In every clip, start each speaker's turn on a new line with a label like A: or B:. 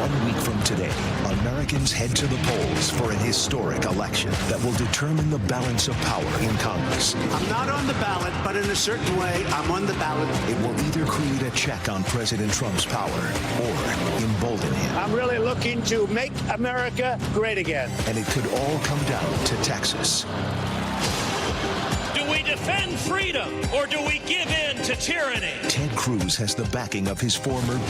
A: 1 week from today, Americans head to the polls for an historic election that will determine the balance of power in Congress.
B: I'm not on the ballot, but in a certain way, I'm on the ballot.
A: It will either create a check on President Trump's power or embolden him.
B: I'm really looking to make America great again.
A: And it could all come down to Texas.
C: Do we defend freedom or do we give in to tyranny?
A: Ted Cruz has the backing of his former...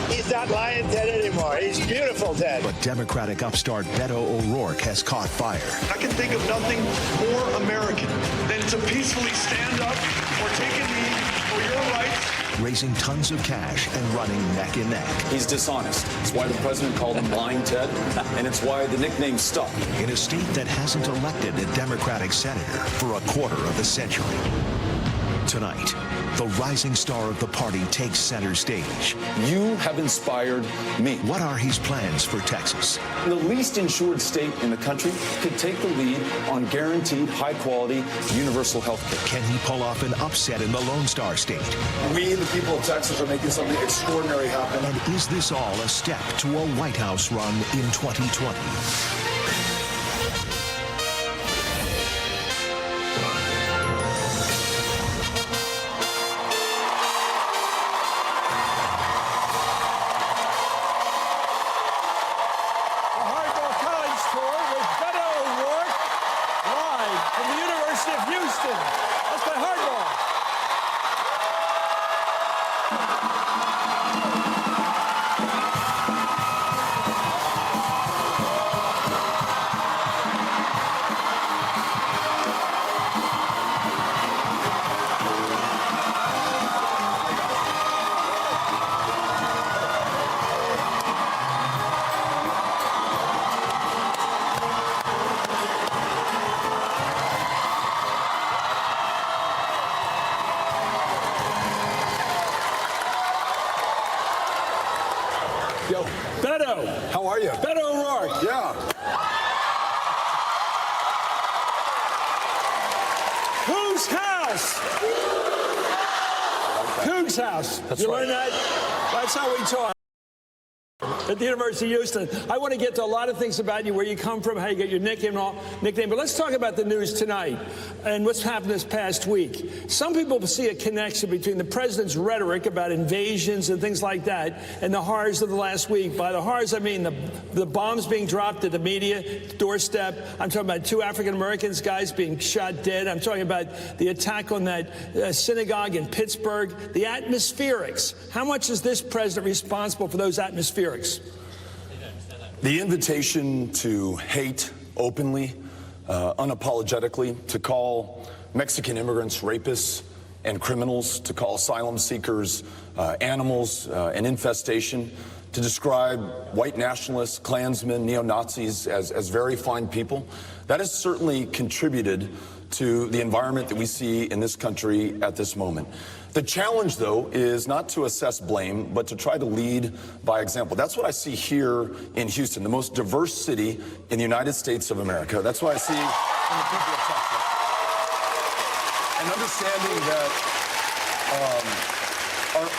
B: He's not lying Ted anymore. He's beautiful, Ted.
A: But Democratic upstart Beto O'Rourke has caught fire.
D: I can think of nothing more American than to peacefully stand up or take a knee for your rights.
A: Raising tons of cash and running neck and neck.
E: He's dishonest. It's why the president called him Lying Ted, and it's why the nickname stuck.
A: In a state that hasn't elected a Democratic senator for a quarter of a century. Tonight, the rising star of the party takes center stage.
E: You have inspired me.
A: What are his plans for Texas?
E: The least insured state in the country could take the lead on guaranteed, high-quality, universal health care.
A: Can he pull off an upset in the Lone Star State?
F: We, the people of Texas, are making something extraordinary happen.
A: And is this all a step to a White House run in 2020?
G: From the University of Houston. Let's play hardball.
F: Yo,
G: Beto.
F: how are you?
G: Beto O'Rourke.
F: Yeah.
G: Whose house? Whose house?
F: That's
G: you
F: right.
G: learn that? That's how we talk. At the University of Houston. I want to get to a lot of things about you, where you come from, how you get your nickname, but let's talk about the news tonight and what's happened this past week. Some people see a connection between the president's rhetoric about invasions and things like that and the horrors of the last week. By the horrors, I mean the bombs being dropped at the media doorstep. I'm talking about 2 African-Americans, guys being shot dead. I'm talking about the attack on that synagogue in Pittsburgh. The atmospherics. How much is this president responsible for those atmospherics?
F: The invitation to hate openly, unapologetically, to call Mexican immigrants rapists and criminals, to call asylum seekers animals, an infestation, to describe white nationalists, Klansmen, neo-Nazis as very fine people, that has certainly contributed to the environment that we see in this country at this moment. The challenge, though, is not to assess blame, but to try to lead by example. That's what I see here in Houston, the most diverse city in the United States of America. That's what I see in the people of Texas. And understanding that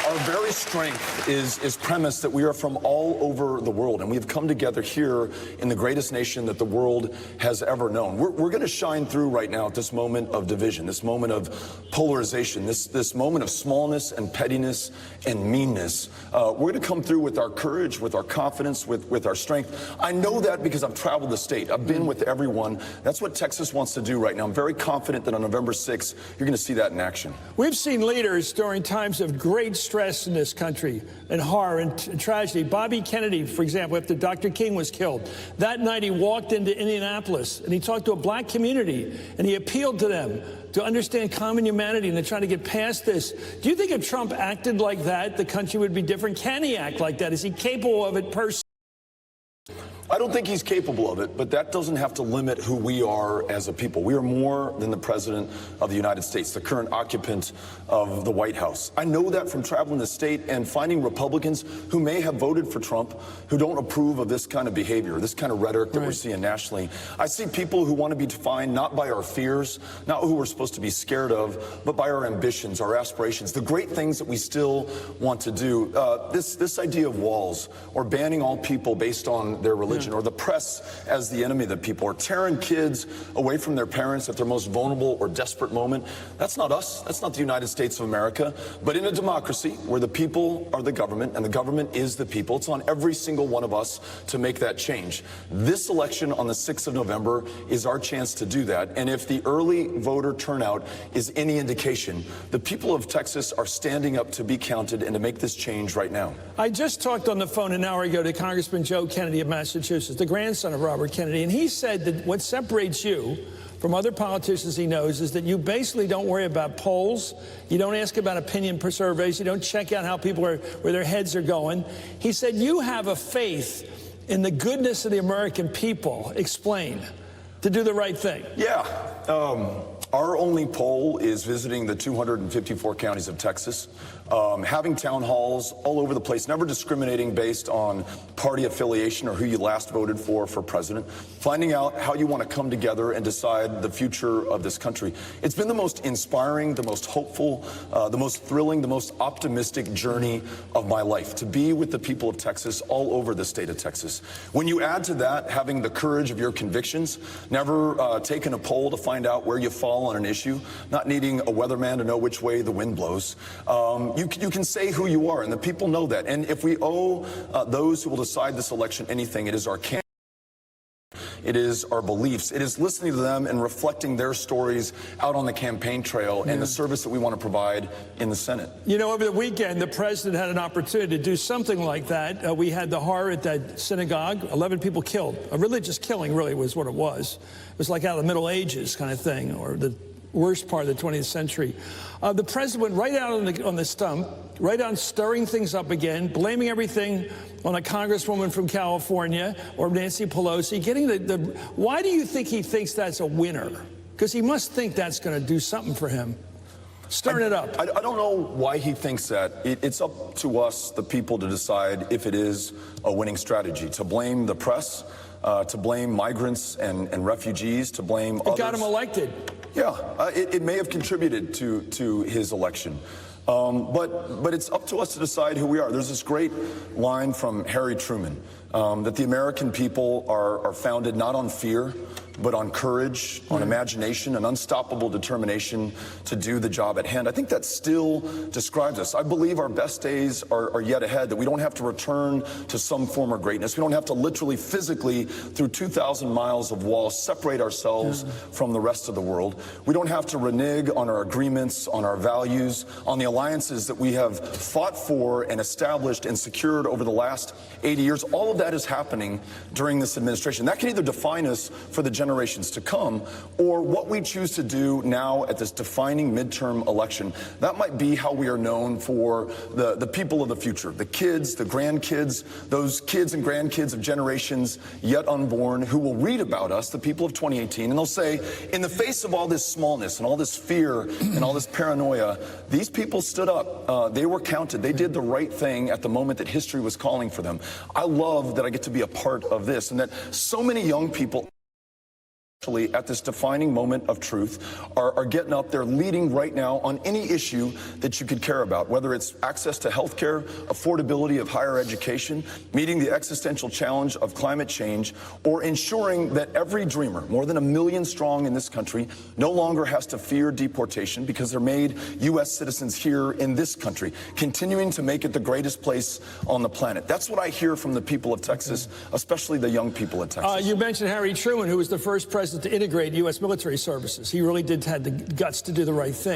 F: our very strength is premised that we are from all over the world, and we've come together here in the greatest nation that the world has ever known. We're going to shine through right now at this moment of division, this moment of polarization, this moment of smallness and pettiness and meanness. We're going to come through with our courage, with our confidence, with our strength. I know that because I've traveled the state. I've been with everyone. That's what Texas wants to do right now. I'm very confident that on November 6th, you're going to see that in action.
G: We've seen leaders during times of great stress in this country and horror and tragedy. Bobby Kennedy, for example, after Dr. King was killed, that night he walked into Indianapolis and he talked to a black community and he appealed to them to understand common humanity and to try to get past this. Do you think if Trump acted like that, the country would be different? Can he act like that? Is he capable of it personally?
F: I don't think he's capable of it, but that doesn't have to limit who we are as a people. We are more than the President of the United States, the current occupant of the White House. I know that from traveling the state and finding Republicans who may have voted for Trump who don't approve of this kind of behavior, this kind of rhetoric that we're seeing nationally. I see people who want to be defined not by our fears, not who we're supposed to be scared of, but by our ambitions, our aspirations, the great things that we still want to do. This idea of walls or banning all people based on their religion, or the press as the enemy of the people, or tearing kids away from their parents at their most vulnerable or desperate moment. That's not us. That's not the United States of America. But in a democracy where the people are the government and the government is the people, it's on every single one of us to make that change. This election on the 6th of November is our chance to do that. And if the early voter turnout is any indication, the people of Texas are standing up to be counted and to make this change right now.
G: I just talked on the phone an hour ago to Congressman Joe Kennedy of Massachusetts, the grandson of Robert Kennedy, and he said that what separates you from other politicians he knows is that you basically don't worry about polls, you don't ask about opinion surveys, you don't check out how people are, where their heads are going. He said you have a faith in the goodness of the American people. Explain. To do the right thing.
F: Yeah. Our only poll is visiting the 254 counties of Texas, having town halls all over the place, never discriminating based on party affiliation or who you last voted for president, finding out how you want to come together and decide the future of this country. It's been the most inspiring, the most hopeful, the most thrilling, the most optimistic journey of my life, to be with the people of Texas all over the state of Texas. When you add to that having the courage of your convictions, never taking a poll to find out where you fall on an issue, not needing a weatherman to know which way the wind blows. You can say who you are, and the people know that. And if we owe those who will decide this election anything, it is our candidates. It is our beliefs. It is listening to them and reflecting their stories out on the campaign trail and the service that we want to provide in the Senate.
G: You know, over the weekend, the president had an opportunity to do something like that. We had the horror at that synagogue, 11 people killed. A religious killing really was what it was. It was like out of the Middle Ages kind of thing, or the worst part of the 20th century. The president went right out on the stump, right on stirring things up again, blaming everything on a congresswoman from California or Nancy Pelosi, getting why do you think he thinks that's a winner? Because he must think that's going to do something for him. Stirring it up.
F: I don't know why he thinks that. It's up to us, the people, to decide if it is a winning strategy. To blame the press, to blame migrants and refugees, to blame others.
G: It got him elected.
F: Yeah, it may have contributed to his election. But it's up to us to decide who we are. There's this great line from Harry Truman, that the American people are founded not on fear, but on courage, on imagination, an unstoppable determination to do the job at hand. I think that still describes us. I believe our best days are yet ahead, that we don't have to return to some former greatness. We don't have to literally, physically, through 2,000 miles of walls, separate ourselves from the rest of the world. We don't have to renege on our agreements, on our values, on the alliances that we have fought for and established and secured over the last 80 years. All of that is happening during this administration. That can either define us for the generations to come, or what we choose to do now at this defining midterm election. That might be how we are known for the people of the future, the kids, the grandkids, those kids and grandkids of generations yet unborn who will read about us, the people of 2018, and they'll say, in the face of all this smallness and all this fear and all this paranoia, these people stood up. They were counted. They did the right thing at the moment that history was calling for them. I love that I get to be a part of this, and that so many young people at this defining moment of truth are getting up there, leading right now on any issue that you could care about, whether it's access to health care, affordability of higher education, meeting the existential challenge of climate change, or ensuring that every dreamer, more than 1 million strong in this country, no longer has to fear deportation because they're made U.S. citizens here in this country, continuing to make it the greatest place on the planet. That's what I hear from the people of Texas, especially the young people of Texas.
G: You mentioned Harry Truman, who was the first president to integrate U.S. military services. He really did have the guts to do the right thing.